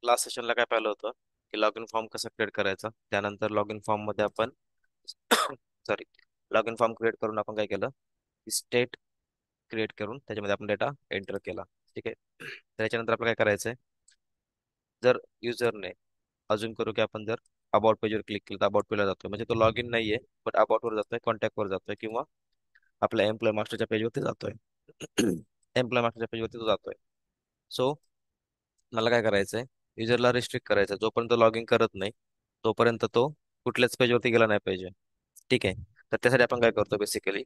Last सेशनला काय पाहिलं होतं की लॉग इन फॉर्म कसा क्रिएट करायचा. त्यानंतर लॉग इन फॉर्म मध्ये आपण sorry log in form create करून आपण काय केलं, स्टेट क्रिएट करून त्याच्यामध्ये आपण डेटा एंटर केला. ठीक आहे. त्याच्यानंतर आपल्याला काय करायचंय, जर युजरने अजून करू की आपण जर अबाउट पेजवर क्लिक केलं तर अबाउट पेजला जातोय, म्हणजे तो लॉग इन नाहीये बट अबाउट वर जातोय, कॉन्टॅक्ट वर जातोय किंवा आपल्या एम्प्लॉय मास्टरच्या पेजवरती जातोय. एम्प्लॉय मास्टरच्या पेजवरती तो जातोय. सो मला काय करायचंय, युजरला रिस्ट्रिक्ट करायचं, जोपर्यंत लॉग इन करत नाही तोपर्यंत तो कुठल्याच पेजवरती गेला नाही पाहिजे. ठीक आहे. तर त्यासाठी आपण काय करतो, बेसिकली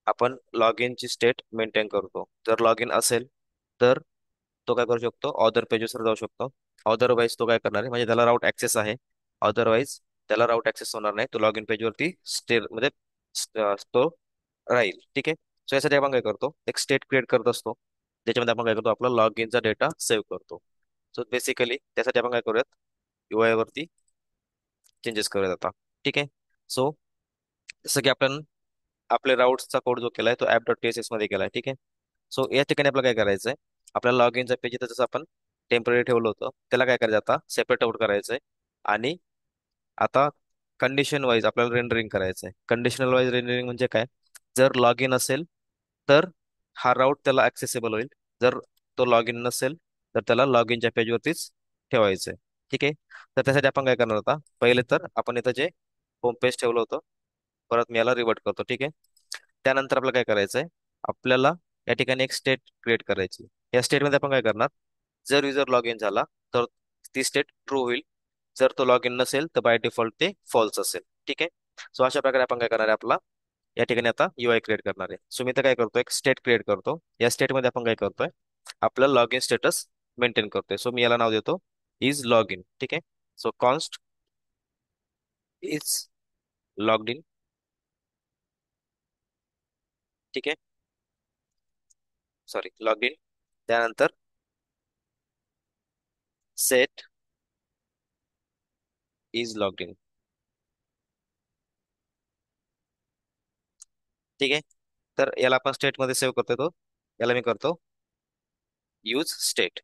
आपण लॉग इनची स्टेट मेंटेन करतो. जर लॉग इन असेल तर तो काय करू शकतो, ऑदर पेजेसवर जाऊ शकतो. अदरवाईज तो काय करणार आहे, म्हणजे त्याला राऊट ऍक्सेस आहे. अदरवाईज त्याला राऊट ऍक्सेस होणार नाही, तो लॉग इन पेजवरती स्टे म्हणजे तो राहील. ठीक आहे. सो यासाठी आपण काय करतो, एक स्टेट क्रिएट करत असतो, ज्याच्यामध्ये आपण काय करतो, आपला लॉग इनचा डेटा सेव्ह करतो. सो बेसिकली त्यासाठी आपण काय करूयात, UI वरती चेंजेस करूयात आता. ठीक आहे. सो जसं की आपण आपले राऊट्सचा कोड जो केलाय तो app.tss मध्ये केलाय. ठीक आहे. सो या ठिकाणी आपल्याला काय करायचंय, आपल्याला लॉग इनचा पेज इथं जसं आपण टेम्पररी ठेवलं होतं त्याला काय करायचं, आता सेपरेट आउट करायचंय. आणि आता कंडिशन वाईज आपल्याला रेंडरिंग करायचंय. कंडिशनल वाईज रेंडरिंग म्हणजे काय, जर लॉग इन असेल तर हा राऊट त्याला ऍक्सेसेबल होईल. जर तो लॉग इन नसेल तर त्याला लॉग इनच्या पेजवरतीच ठेवायचंय. ठीक आहे. तर त्यासाठी आपण काय करणार होता, पहिले तर आपण इथं जे होम पेज ठेवलं होतं परत मी याला रिवर्ट करतो. ठीक आहे. त्यानंतर आपल्याला काय करायचंय, आपल्याला या ठिकाणी एक स्टेट क्रिएट करायची. या स्टेटमध्ये आपण काय करणार, जर युजर लॉग इन झाला तर ती स्टेट ट्रू होईल. जर तो लॉग इन नसेल तर बाय डिफॉल्ट ते फॉल्स असेल. ठीक आहे. सो अशा प्रकारे आपण काय करणार आहे, आपला या ठिकाणी आता UI क्रिएट करणार आहे. सो मी तर काय करतो, एक स्टेट क्रिएट करतो. या स्टेटमध्ये आपण काय करतोय, आपलं लॉग इन स्टेटस मेंटेन करतोय. सो मी याला नाव देतो इज लॉग इन. ठीक आहे. So const is logged in. ठीक आहे. Sorry, log in. त्यानंतर सेट इज लॉग्ड इन. ठीक आहे. तर याला आपण स्टेट मध्ये सेव्ह करतो, तो याला मी करतो यूज स्टेट.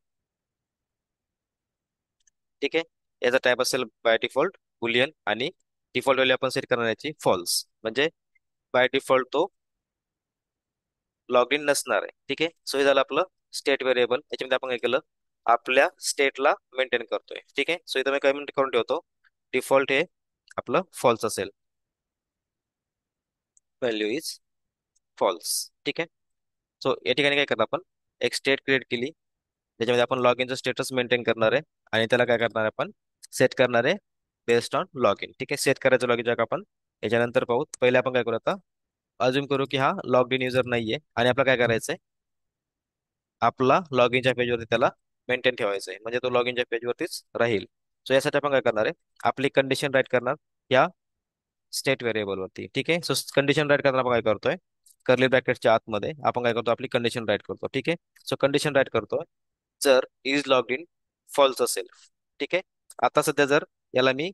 ठीक आहे. याचा टाईप असेल बाय डिफॉल्ट बुलियन आणि डिफॉल्ट व्हॅल्यू आपण सेट करणार याची फॉल्स, म्हणजे बाय डिफॉल्ट तो लॉग इन नसणार आहे. ठीक आहे. सो हे झालं आपलं स्टेट व्हेरिएबल. याच्यामध्ये आपण काय केलं, आपल्या स्टेटला मेंटेन करतोय. ठीक आहे. सो इथं मी कमेंट करून ठेवतो, डिफॉल्ट हे आपलं फॉल्स असेल, व्हॅल्यू इज फॉल्स. ठीक आहे. सो या ठिकाणी काय करणार, आपण एक स्टेट क्रिएट केली ज्याच्यामध्ये आपण लॉग इनचं स्टेटस मेंटेन करणार आहे आणि त्याला काय करणार आहे, आपण सेट करणार आहे बेस्ड ऑन लॉग इन. ठीक आहे. सेट करायचं लॉग इन आपण याच्यानंतर पाहू. पहिले आपण काय करू, आता अजून करू की हा लॉग इन युजर नाहीये आणि आपलं काय करायचंय, आपला लॉग इनच्या पेजवरती त्याला मेंटेन ठेवायचं आहे, म्हणजे तो लॉग इनच्या पेजवरतीच राहील. सो यासाठी आपण काय करणार आहे, आपली कंडिशन राईट करणार या स्टेट व्हेरिएबल वरती. ठीक आहे. सो कंडिशन राईट करताना आपण काय करतोय, कर्ली ब्रॅकेटच्या आतमध्ये आपण काय करतो, आपली कंडिशन राईट करतो. ठीक आहे. सो कंडिशन राईट करतोय, जर इज लॉग्ड इन फॉल्स असेल. ठीक आहे. आता सध्या जर याला मी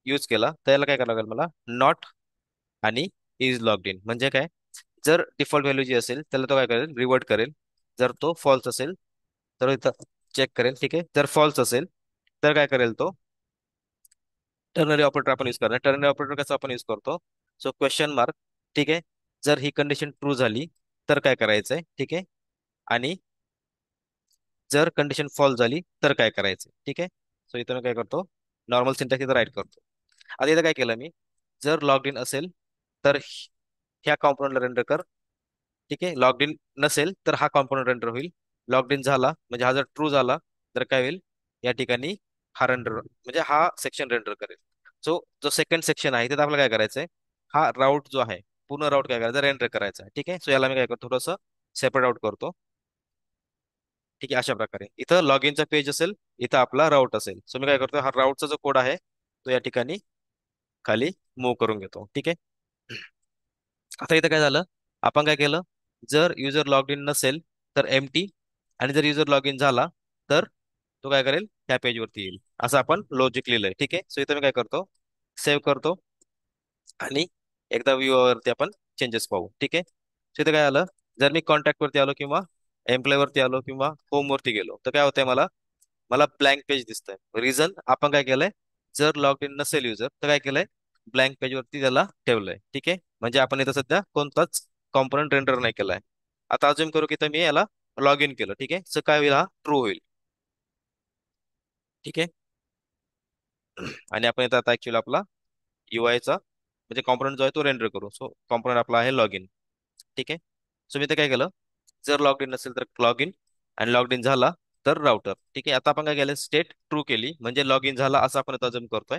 यूज केला तर याला काय करावं लागेल, मला नॉट आणि इज लॉग्ड इन म्हणजे काय, जर डिफॉल्ट व्हॅल्यू जी असेल त्याला तो काय करेल, रिवर्ट करेल. जर तो फॉल्स असेल तर इथं चेक करेल. ठीक आहे. जर फॉल्स असेल तर काय करेल, तो टर्नरी ऑपरेटर आपण यूज करणार. टर्नरी ऑपरेटर कसं आपण यूज करतो, सो क्वेश्चन मार्क. ठीक आहे. जर ही कंडिशन ट्रू झाली तर काय करायचंय. ठीक आहे. आणि जर कंडिशन फॉल्स झाली तर काय करायचं. ठीक आहे. सो इथं मी काय करतो, नॉर्मल सिंटॅक्स इथं राईट करतो. आता इथं काय केलं मी, जर लॉग्ड इन असेल तर ह्या कॉम्पोनंटला रेंडर कर. ठीक आहे. लॉग्ड इन नसेल तर हा कॉम्पोनंट रेंडर होईल. लॉग्ड इन झाला म्हणजे हा जर ट्रू झाला तर काय होईल, या ठिकाणी हा रेंडर म्हणजे हा सेक्शन रेंडर करेल. सो जो सेकंड सेक्शन आहे तिथे आपल्याला काय करायचंय, हा राऊट जो आहे पूर्ण राऊट काय करायचा, रेंडर करायचा आहे. ठीक आहे. सो याला मी काय करतो, थोडंसं सेपरेट आउट करतो. ठीक आहे. अशा प्रकारे इथं लॉग इनचा पेज असेल, इथं आपला राऊट असेल. सो मी काय करतो, हा राऊटचा जो कोड आहे तो या ठिकाणी खाली मूव्ह करून घेतो. ठीक आहे. आता इथं काय झालं, आपण काय केलं, जर युजर लॉग इन नसेल तर एम्प्टी, आणि जर युजर लॉग इन झाला तर तो काय करेल, त्या पेजवरती येईल. असं आपण लॉजिक लिहिलंय. ठीक आहे. सो इथं मी काय करतो, सेव्ह करतो आणि एकदा व्ह्यू वरती आपण चेंजेस पाहू. ठीक आहे. सो इथं काय आलं, जर मी कॉन्टॅक्ट वरती आलो किंवा एम्प्लॉय वरती आलो किंवा होम वरती गेलो तर काय होतंय, मला मला ब्लँक पेज दिसतंय. रिझन आपण काय केलंय, जर लॉग इन नसेल युजर तर काय केलंय, ब्लँक पेज वरती त्याला ठेवलंय. ठीक आहे, म्हणजे आपण इथं सध्या कोणताच कॉम्पोनंट रेंडर नाही केलाय. आता अजून करू की तर मी याला लॉग इन केलं. ठीक आहे, सो काय होईल, हा ट्रू होईल. ठीक आहे, आणि आपण इथं आता ऍक्च्युअली आपला चा म्हणजे कॉम्पोनंट जो आहे तो रेंडर करू. सो कॉम्पोनंट आपला आहे लॉग इन. ठीक आहे, सो मी ते काय केलं, जर लॉग इन नसेल तर लॉग इन, आणि लॉग इन झाला तर राउटर. ठीक आहे, आता आपण काय केलं, स्टेट ट्रू केली म्हणजे लॉग इन झाला असं आपण आता अजून करतोय.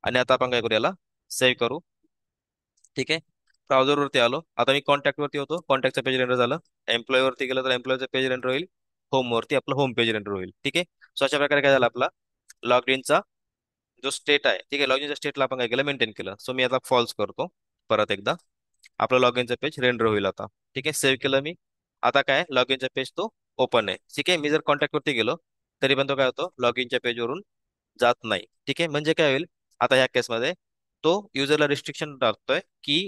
आणि आता आपण काय करू, याला सेव्ह करू. ठीक आहे, ब्राउझर वरती आलो. आता मी कॉन्टॅक्ट वरती होतो, कॉन्टॅक्टचं पेज रेंडर झालं. एम्प्लॉय वरती गेलं तर एम्प्लॉयचं पेज रेंडर होईल. होम वरती आपलं होम पेज रेंडर होईल. ठीक आहे, सो अशा प्रकारे काय झालं, आपला लॉग इनचा जो स्टेट आहे, ठीक आहे, लॉग इनच्या स्टेटला आपण काय केलं, मेंटेन केलं. सो मी आता फॉल्स करतो परत एकदा. आपलं लॉग इनचं पेज रेंडर होईल आता. ठीक आहे, सेव्ह केलं मी. आता काय, लॉग इनचा पेज तो ओपन आहे. ठीक आहे, मी जर कॉन्टॅक्ट वरती गेलो तरी पण तो काय होतो, लॉग इनच्या पेजवरून जात नाही. ठीक आहे, म्हणजे काय होईल, आता ह्या केसमध्ये तो युजरला रिस्ट्रिक्शन टाकतोय की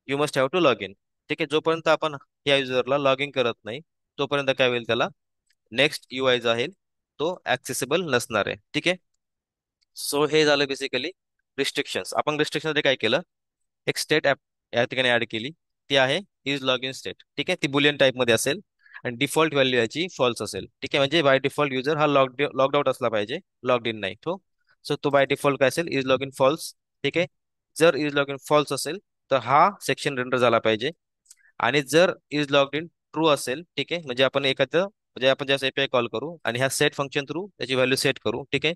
you must have to log in. ठीक आहे, जोपर्यंत आपण या युजरला लॉग इन करत नाही तोपर्यंत काय होईल, त्याला नेक्स्ट UI जो आहे तो ऍक्सेसिबल नसणार आहे. ठीक आहे, सो हे झालं बेसिकली रिस्ट्रिक्शन्स. आपण रिस्ट्रिक्शन काय केलं, एक स्टेट ऍप या ठिकाणी ऍड केली. ती आहे इज लॉग इन स्टेट. ठीक आहे, ती बुलियन टाईप मध्ये असेल आणि डिफॉल्ट व्हॅल्यू याची फॉल्स असेल. ठीक आहे, म्हणजे बाय डिफॉल्ट युजर हा लॉग्ड आउट असला पाहिजे, लॉग्ड इन नाही तो. सो तो बाय डिफॉल्ट काय असेल, इज लॉग इन फॉल्स. ठीक आहे, जर इज लॉग इन फॉल्स असेल तर हा सेक्शन रेंडर झाला पाहिजे. आणि जर इज लॉग्ड इन ट्रू असेल, ठीक आहे, म्हणजे आपण एखादं म्हणजे आपण ज्यास API कॉल करू आणि ह्या सेट फंक्शन थ्रू त्याची व्हॅल्यू सेट करू. ठीक आहे,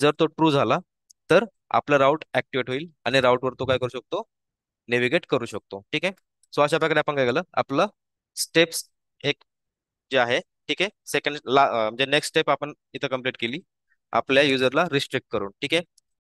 जर तो ट्रू झाला तर आपला राऊट ऍक्टिवेट होईल आणि राऊटवर तो काय करू शकतो, नेव्हिगेट करू शकतो. ठीक आहे, सो अशा प्रकारे आपण काय केलं, आपलं स्टेप्स एक जे आहे, ठीक आहे, सेकंड म्हणजे नेक्स्ट स्टेप आपण इथं कम्प्लीट केली आपल्या युजरला रिस्ट्रिक्ट करून. ठीक आहे,